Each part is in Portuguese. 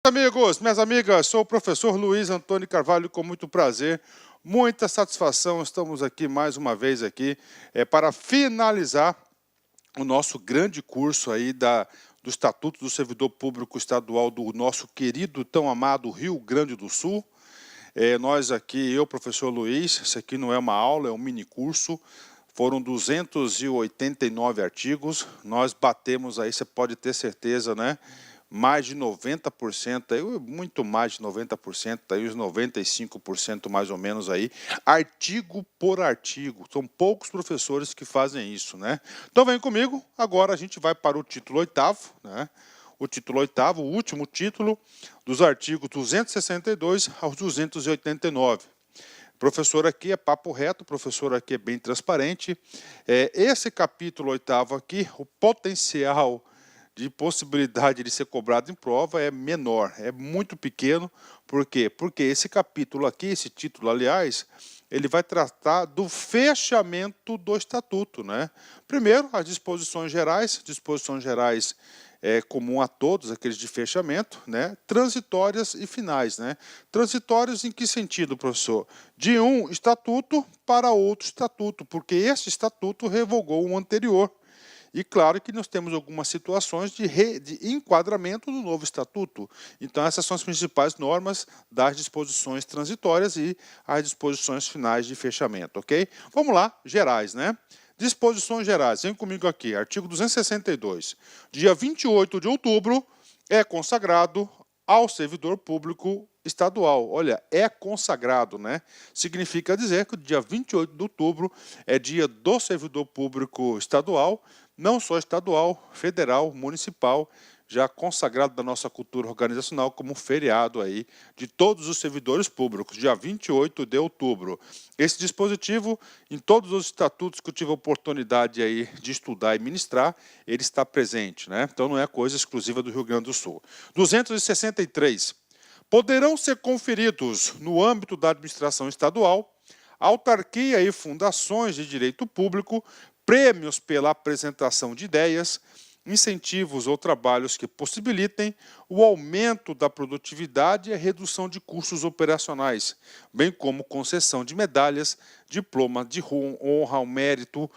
amigos, minhas amigas, sou o professor Luiz Antônio Carvalho, com muito prazer, muita satisfação, estamos aqui mais uma vez aqui para finalizar o nosso grande curso aí do Estatuto do Servidor Público Estadual do nosso querido, tão amado Rio Grande do Sul. Nós aqui, eu, professor Luiz, isso aqui não é uma aula, é um mini curso. Foram 289 artigos, nós batemos aí, você pode ter certeza, né? Mais de 90%, aí, muito mais de 90%, aí os 95% mais ou menos aí, artigo por artigo. São poucos professores que fazem isso, né? Então vem comigo, agora a gente vai para o título 8º, né? O título 8º, o último título, dos artigos 262 aos 289. Professor aqui é papo reto, professor aqui é bem transparente. Esse capítulo 8º aqui, o potencial de possibilidade de ser cobrado em prova é menor, é muito pequeno. Por quê? Porque esse capítulo aqui, esse título, aliás, ele vai tratar do fechamento do estatuto, né? Primeiro, as disposições gerais comum a todos, aqueles de fechamento, né? Transitórias e finais, né? Transitórias em que sentido, professor? De um estatuto para outro estatuto, porque esse estatuto revogou o anterior. E claro que nós temos algumas situações de enquadramento do novo estatuto. Então essas são as principais normas das disposições transitórias e as disposições finais de fechamento, ok? Vamos lá, gerais, né? Disposições gerais, vem comigo aqui, artigo 262. Dia 28 de outubro é consagrado ao servidor público estadual. Olha, é consagrado, né? Significa dizer que o dia 28 de outubro é dia do servidor público estadual, não só estadual, federal, municipal, já consagrado da nossa cultura organizacional como feriado aí de todos os servidores públicos, dia 28 de outubro. Esse dispositivo, em todos os estatutos que eu tive a oportunidade aí de estudar e ministrar, ele está presente, né? Então não é coisa exclusiva do Rio Grande do Sul. 263. Poderão ser conferidos no âmbito da administração estadual, autarquia e fundações de direito público, prêmios pela apresentação de ideias, incentivos ou trabalhos que possibilitem o aumento da produtividade e a redução de custos operacionais, bem como concessão de medalhas, diploma de honra ao mérito,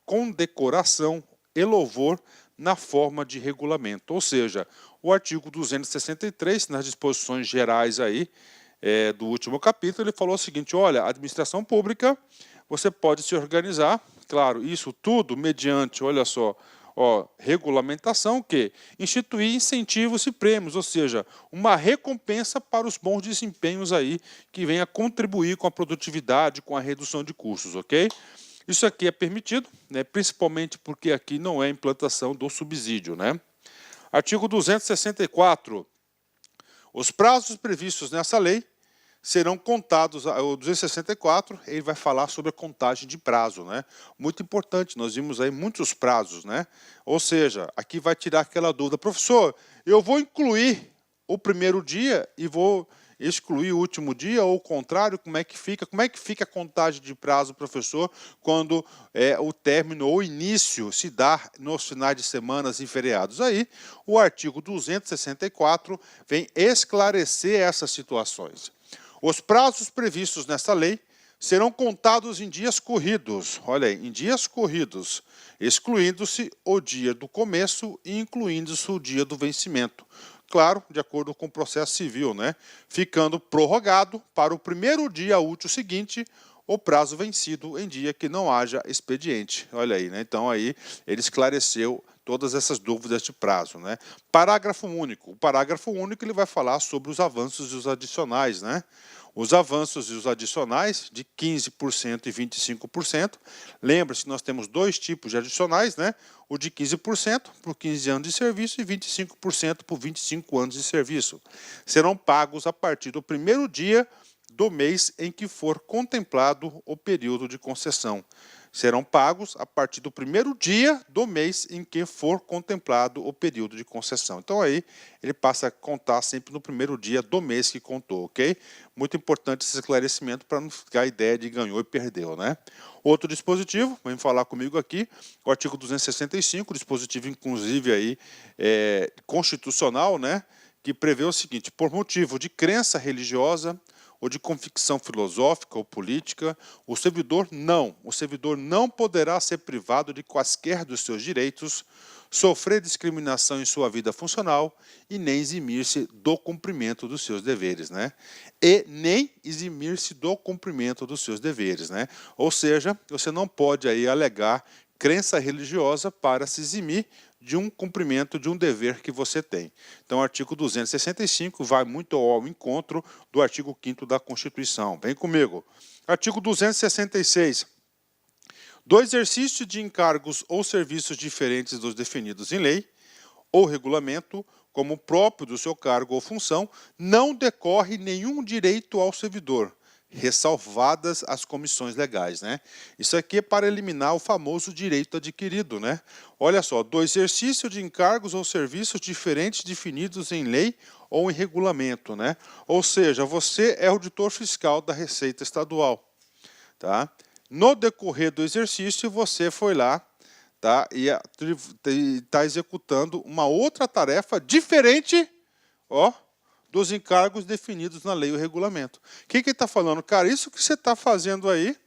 condecoração e louvor na forma de regulamento. Ou seja, o artigo 263, nas disposições gerais aí, do último capítulo, ele falou o seguinte: olha, a administração pública, você pode se organizar, claro, isso tudo mediante, olha só, regulamentação que instituir incentivos e prêmios, ou seja, uma recompensa para os bons desempenhos aí que venha contribuir com a produtividade, com a redução de custos, ok? Isso aqui é permitido, né, principalmente porque aqui não é implantação do subsídio, né? Artigo 264. Os prazos previstos nessa lei serão contados, o 264, ele vai falar sobre a contagem de prazo, né? Muito importante, nós vimos aí muitos prazos, né? Ou seja, aqui vai tirar aquela dúvida: professor, eu vou incluir o primeiro dia e vou excluir o último dia, ou o contrário, como é que fica? Como é que fica a contagem de prazo, professor, quando o término ou início se dá nos finais de semanas e feriados? Aí, o artigo 264 vem esclarecer essas situações. Os prazos previstos nesta lei serão contados em dias corridos, olha aí, em dias corridos, excluindo-se o dia do começo e incluindo-se o dia do vencimento. Claro, de acordo com o processo civil, né? Ficando prorrogado para o primeiro dia útil seguinte o prazo vencido em dia que não haja expediente. Olha aí, né? Então aí ele esclareceu todas essas dúvidas de prazo, né? Parágrafo único. O parágrafo único ele vai falar sobre os avanços e os adicionais, né? Os avanços e os adicionais de 15% e 25%. Lembra-se que nós temos dois tipos de adicionais, né? O de 15% por 15 anos de serviço e 25% por 25 anos de serviço. Serão pagos a partir do primeiro dia do mês em que for contemplado o período de concessão. Serão pagos a partir do primeiro dia do mês em que for contemplado o período de concessão. Então aí ele passa a contar sempre no primeiro dia do mês que contou, ok? Muito importante esse esclarecimento para não ficar a ideia de ganhou e perdeu, né? Outro dispositivo, vem falar comigo aqui, o artigo 265, dispositivo inclusive aí constitucional, né? que prevê o seguinte: por motivo de crença religiosa ou de convicção filosófica ou política, o servidor não poderá ser privado de quaisquer dos seus direitos, sofrer discriminação em sua vida funcional e nem eximir-se do cumprimento dos seus deveres, né? E nem eximir-se do cumprimento dos seus deveres, né? Ou seja, você não pode aí alegar crença religiosa para se eximir de um cumprimento de um dever que você tem. Então, o artigo 265 vai muito ao encontro do artigo 5º da Constituição. Vem comigo. Artigo 266. Do exercício de encargos ou serviços diferentes dos definidos em lei ou regulamento, como próprio do seu cargo ou função, não decorre nenhum direito ao servidor, ressalvadas as comissões legais, né? Isso aqui é para eliminar o famoso direito adquirido, né? Olha só, do exercício de encargos ou serviços diferentes definidos em lei ou em regulamento, né? Ou seja, você é auditor fiscal da Receita Estadual, tá? No decorrer do exercício, você foi lá, tá? E está executando uma outra tarefa diferente, ó, dos encargos definidos na lei ou regulamento. O que ele está falando? Cara, isso que você está fazendo aí,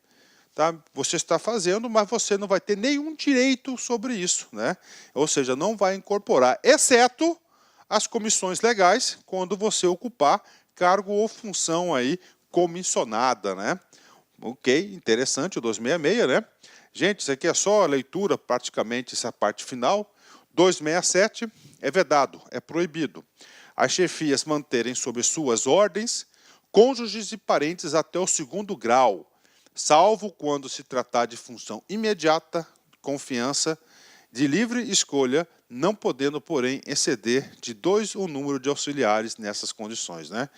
tá? Você está fazendo, mas você não vai ter nenhum direito sobre isso, né? Ou seja, não vai incorporar, exceto as comissões legais, quando você ocupar cargo ou função aí comissionada, né? Ok, interessante o 266, né? Gente, isso aqui é só a leitura, praticamente essa parte final. 267 é vedado, é proibido as chefias manterem sob suas ordens cônjuges e parentes até o 2º grau, salvo quando se tratar de função imediata, confiança, de livre escolha, não podendo, porém, exceder de 2 o número de auxiliares nessas condições, né?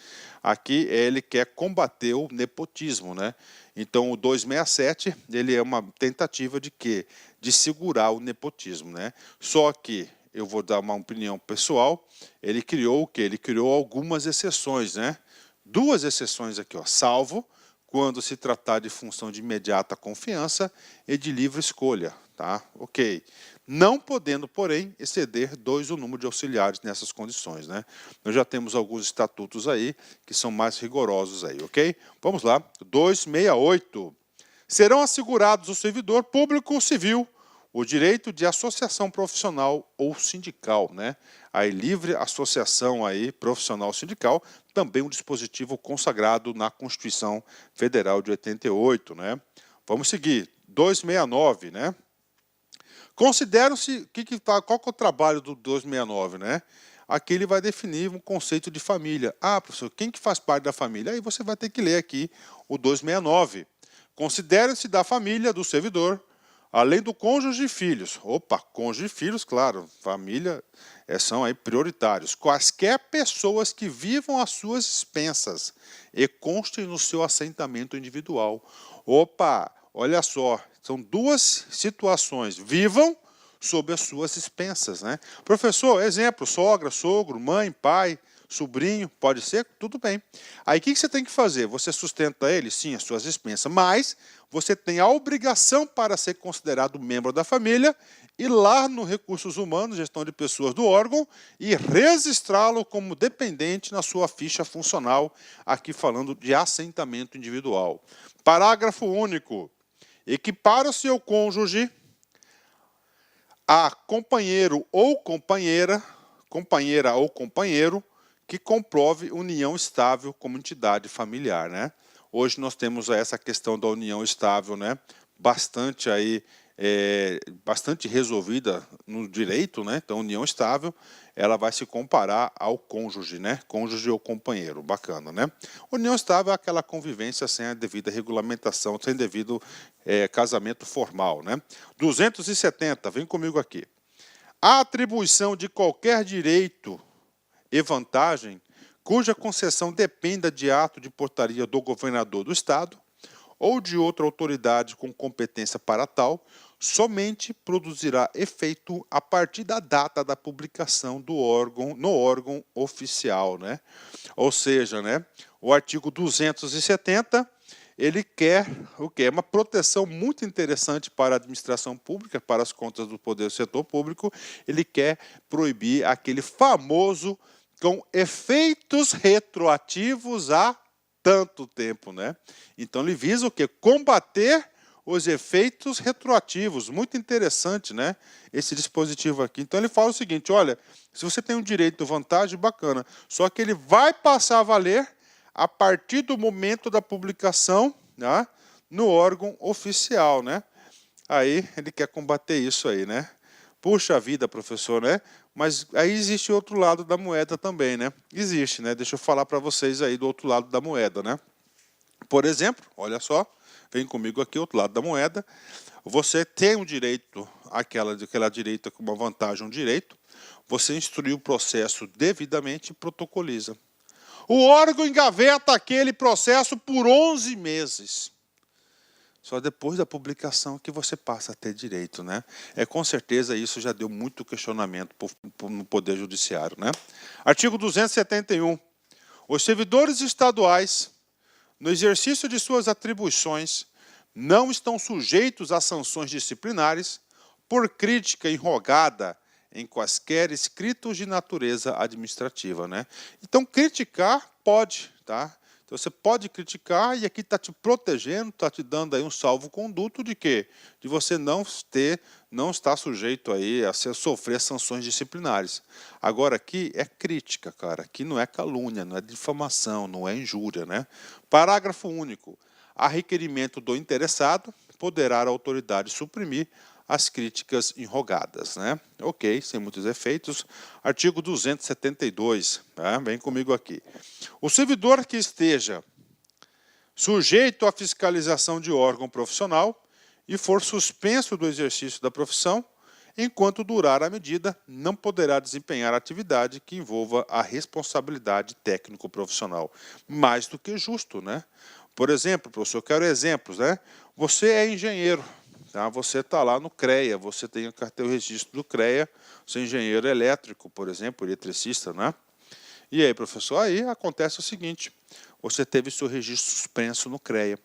Aqui ele quer combater o nepotismo, né? Então o 267, ele é uma tentativa de quê? De segurar o nepotismo, né? Só que eu vou dar uma opinião pessoal, ele criou o quê? Ele criou algumas exceções, né? 2 exceções aqui, ó, salvo quando se tratar de função de imediata confiança e de livre escolha, tá? Ok. Não podendo, porém, exceder 2 o número de auxiliares nessas condições, né? Nós já temos alguns estatutos aí que são mais rigorosos aí, ok? Vamos lá. 268. Serão assegurados ao servidor público ou civil o direito de associação profissional ou sindical, né? Aí livre associação aí profissional sindical, também um dispositivo consagrado na Constituição Federal de 88, né? Vamos seguir. 269, né? Consideram-se qual que é o trabalho do 269, né? Aqui ele vai definir um conceito de família. Ah, professor, quem que faz parte da família? Aí você vai ter que ler aqui o 269. Consideram-se da família do servidor, além do cônjuge e filhos. Opa, cônjuge e filhos, claro, família são aí prioritários. Quaisquer pessoas que vivam às suas expensas e constem no seu assentamento individual. Opa, olha só, são 2 situações. Vivam sob as suas expensas, né? Professor, exemplo, sogra, sogro, mãe, pai, sobrinho, pode ser? Tudo bem. Aí o que você tem que fazer? Você sustenta ele? Sim, as suas expensas, mas você tem a obrigação para ser considerado membro da família ir lá no Recursos Humanos, Gestão de Pessoas do órgão, e registrá-lo como dependente na sua ficha funcional, aqui falando de assentamento individual. Parágrafo único. Equipara o seu cônjuge a companheiro ou companheira ou companheiro, que comprove união estável como entidade familiar, né? Hoje nós temos essa questão da união estável, né? Bastante aí, bastante resolvida no direito, né? Então, união estável, ela vai se comparar ao cônjuge, né? Cônjuge ou companheiro, bacana, né? União estável é aquela convivência sem a devida regulamentação, sem devido casamento formal, né? 270, vem comigo aqui. A atribuição de qualquer direito e vantagem cuja concessão dependa de ato de portaria do governador do Estado ou de outra autoridade com competência para tal, somente produzirá efeito a partir da data da publicação do órgão no órgão oficial, né? Ou seja, né, o artigo 270, ele quer o quê? Uma proteção muito interessante para a administração pública, para as contas do poder do setor público. Ele quer proibir aquele famoso com efeitos retroativos a tanto tempo, né? Então ele visa o quê? Combater os efeitos retroativos. Muito interessante, né? Esse dispositivo aqui. Então ele fala o seguinte, olha, se você tem um direito de vantagem, bacana, só que ele vai passar a valer a partir do momento da publicação, né, no órgão oficial, né? Aí ele quer combater isso aí, né? Puxa vida, professor, né? Mas aí existe outro lado da moeda também, né? Existe, né? Deixa eu falar para vocês aí do outro lado da moeda, né? Por exemplo, olha só, vem comigo aqui, outro lado da moeda. Você tem um direito, aquela direita com uma vantagem, um direito. Você instrui o processo devidamente e protocoliza. O órgão engaveta aquele processo por 11 meses. Só depois da publicação que você passa a ter direito, né? Com certeza isso já deu muito questionamento no Poder Judiciário, né? Artigo 271. Os servidores estaduais, no exercício de suas atribuições, não estão sujeitos a sanções disciplinares por crítica enrogada em quaisquer escritos de natureza administrativa, né? Então, criticar pode, tá? Então, você pode criticar e aqui está te protegendo, está te dando aí um salvo-conduto de quê? De você não estar sujeito aí a sofrer sanções disciplinares. Agora, aqui é crítica, cara. Aqui não é calúnia, não é difamação, não é injúria, né? Parágrafo único. A requerimento do interessado, poderá a autoridade suprimir as críticas enrogadas, né? Ok, sem muitos efeitos. Artigo 272, tá? Vem comigo aqui. O servidor que esteja sujeito à fiscalização de órgão profissional e for suspenso do exercício da profissão, enquanto durar a medida, não poderá desempenhar atividade que envolva a responsabilidade técnico-profissional. Mais do que justo, né? Por exemplo, professor, eu quero exemplos, né? Você é engenheiro, tá? Você está lá no CREA, você tem o registro do CREA, você é engenheiro elétrico, por exemplo, eletricista, né? E aí, professor, aí acontece o seguinte, você teve seu registro suspenso no CREA,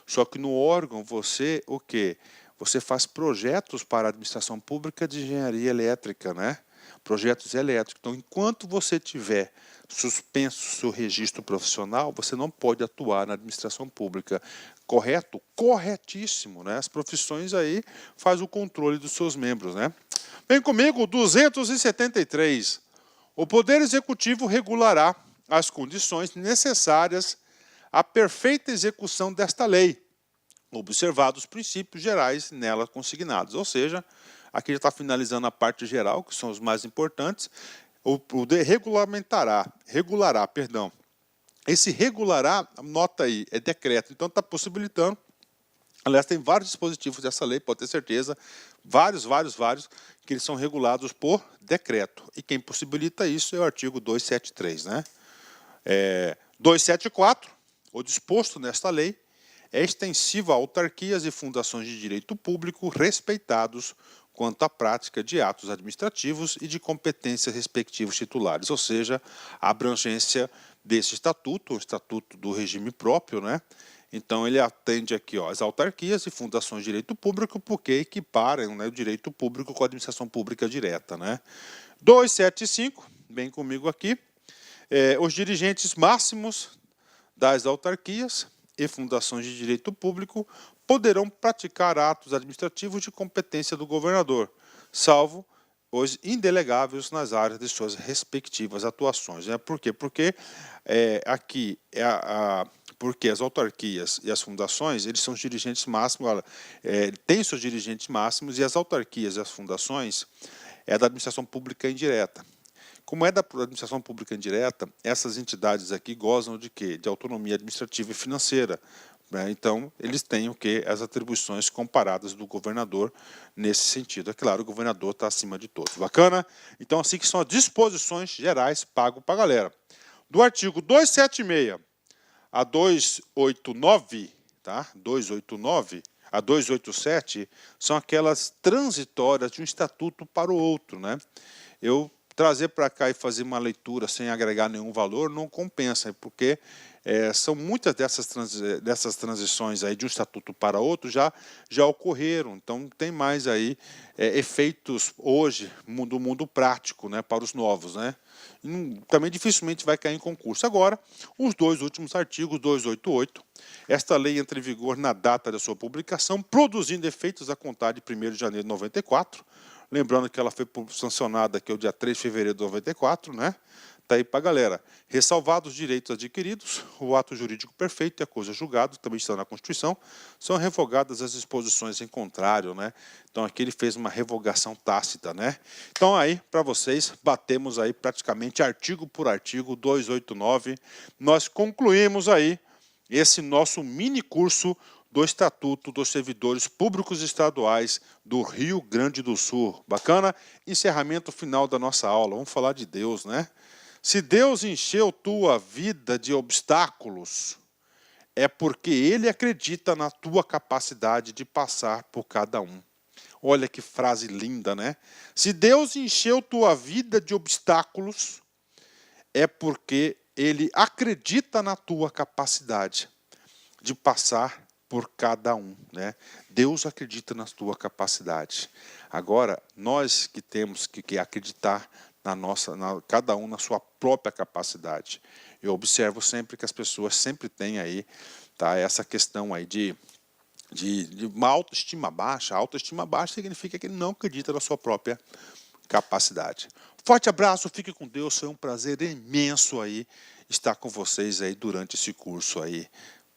só que no órgão você, o quê? Você faz projetos para a administração pública de engenharia elétrica, né? Projetos elétricos. Então, enquanto você tiver suspenso seu registro profissional, você não pode atuar na administração pública. Correto? Corretíssimo, né? As profissões aí faz o controle dos seus membros, né? Vem comigo, 273. O Poder Executivo regulará as condições necessárias à perfeita execução desta lei, observados os princípios gerais nela consignados. Ou seja, aqui já está finalizando a parte geral, que são os mais importantes. O regulará. Esse regulará, nota aí, é decreto, então está possibilitando. Aliás, tem vários dispositivos dessa lei, pode ter certeza, vários, que eles são regulados por decreto. E quem possibilita isso é o artigo 273, né? 274, o disposto nesta lei, é extensivo a autarquias e fundações de direito público respeitados quanto à prática de atos administrativos e de competências respectivos titulares, ou seja, a abrangência desse estatuto, o estatuto do regime próprio, né? Então ele atende aqui, ó, as autarquias e fundações de direito público, porque equiparam, né, o direito público com a administração pública direta, né? 275, bem comigo aqui, os dirigentes máximos das autarquias e fundações de direito público poderão praticar atos administrativos de competência do governador, salvo os indelegáveis nas áreas de suas respectivas atuações. Né? Por quê? Porque aqui porque as autarquias e as fundações, eles são os dirigentes máximos, têm seus dirigentes máximos, e as autarquias e as fundações é da administração pública indireta. Como é da administração pública indireta, essas entidades aqui gozam de quê? De autonomia administrativa e financeira. Né? Então, eles têm o quê? As atribuições comparadas do governador nesse sentido. É claro, o governador está acima de todos. Bacana? Então, assim que são as disposições gerais pago para a galera. Do artigo 276 a 289, tá? 289 a 287, são aquelas transitórias de um estatuto para o outro, né? Eu trazer para cá e fazer uma leitura sem agregar nenhum valor não compensa, porque são muitas dessas transições aí de um estatuto para outro já ocorreram, então tem mais aí efeitos hoje do mundo prático, né, para os novos, né? Também dificilmente vai cair em concurso. Agora, os dois últimos artigos, 288, esta lei entra em vigor na data da sua publicação, produzindo efeitos a contar de 1º de janeiro de 94, lembrando que ela foi sancionada aqui o dia 3 de fevereiro de 94, né? Está aí para a galera. Ressalvados os direitos adquiridos, o ato jurídico perfeito e a coisa julgada, também está na Constituição, são revogadas as disposições em contrário, né? Então aqui ele fez uma revogação tácita, né? Então aí, para vocês, batemos aí praticamente artigo por artigo, 289, nós concluímos aí esse nosso mini curso do Estatuto dos Servidores Públicos Estaduais do Rio Grande do Sul. Bacana? Encerramento final da nossa aula. Vamos falar de Deus, né? Se Deus encheu tua vida de obstáculos, é porque Ele acredita na tua capacidade de passar por cada um. Olha que frase linda, né? Se Deus encheu tua vida de obstáculos, é porque Ele acredita na tua capacidade de passar por cada um, né? Deus acredita na tua capacidade. Agora, nós que temos que acreditar cada um na sua própria capacidade. Eu observo sempre que as pessoas sempre têm aí, tá, essa questão aí de uma autoestima baixa. A autoestima baixa significa que ele não acredita na sua própria capacidade. Forte abraço, fique com Deus, foi um prazer imenso aí estar com vocês aí durante esse curso aí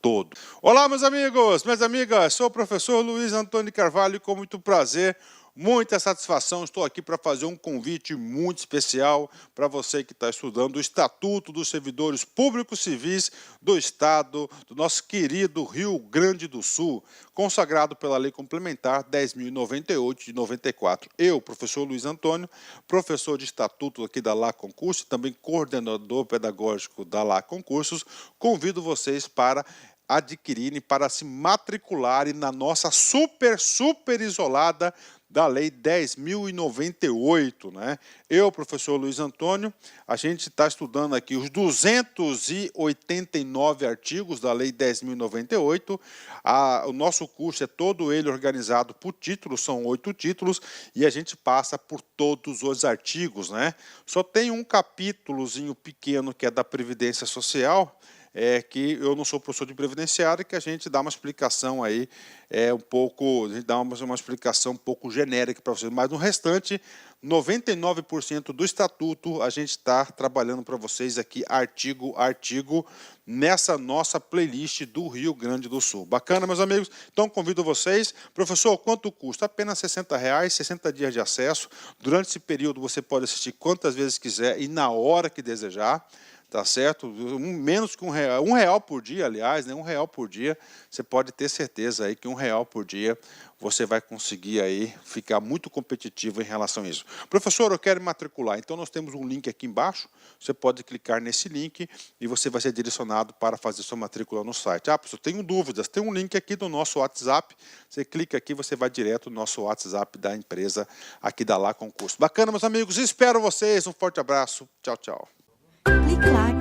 todo. Olá, meus amigos, minhas amigas, sou o professor Luiz Antônio Carvalho e com muito prazer, muita satisfação, estou aqui para fazer um convite muito especial para você que está estudando o Estatuto dos Servidores Públicos Civis do Estado, do nosso querido Rio Grande do Sul, consagrado pela Lei Complementar 10.098 de 94. Eu, professor Luiz Antônio, professor de Estatuto aqui da LA Concursos, também coordenador pedagógico da LA Concursos, convido vocês para adquirirem, para se matricularem na nossa super isolada da Lei 10.098, né? Eu, professor Luiz Antônio, a gente está estudando aqui os 289 artigos da Lei 10.098. O nosso curso é todo ele organizado por títulos, são 8 títulos, e a gente passa por todos os artigos, né? Só tem um capítulozinho pequeno que é da Previdência Social, que eu não sou professor de previdenciário, que a gente dá uma explicação aí, a gente dá uma explicação um pouco genérica para vocês, mas no restante, 99% do estatuto, a gente está trabalhando para vocês aqui, artigo a artigo, nessa nossa playlist do Rio Grande do Sul. Bacana, meus amigos? Então, convido vocês. Professor, quanto custa? Apenas R$60, 60 dias de acesso. Durante esse período, você pode assistir quantas vezes quiser e na hora que desejar. Tá certo? Menos que R$1 por dia, aliás, né? R$1 por dia, você pode ter certeza aí que R$1 por dia você vai conseguir aí ficar muito competitivo em relação a isso. Professor, eu quero me matricular, então nós temos um link aqui embaixo, você pode clicar nesse link e você vai ser direcionado para fazer sua matrícula no site. Ah, professor, tenho dúvidas, tem um link aqui do nosso WhatsApp, você clica aqui, você vai direto no nosso WhatsApp da empresa aqui da LA Concurso. Bacana, meus amigos, espero vocês, um forte abraço, tchau, tchau. Clique lá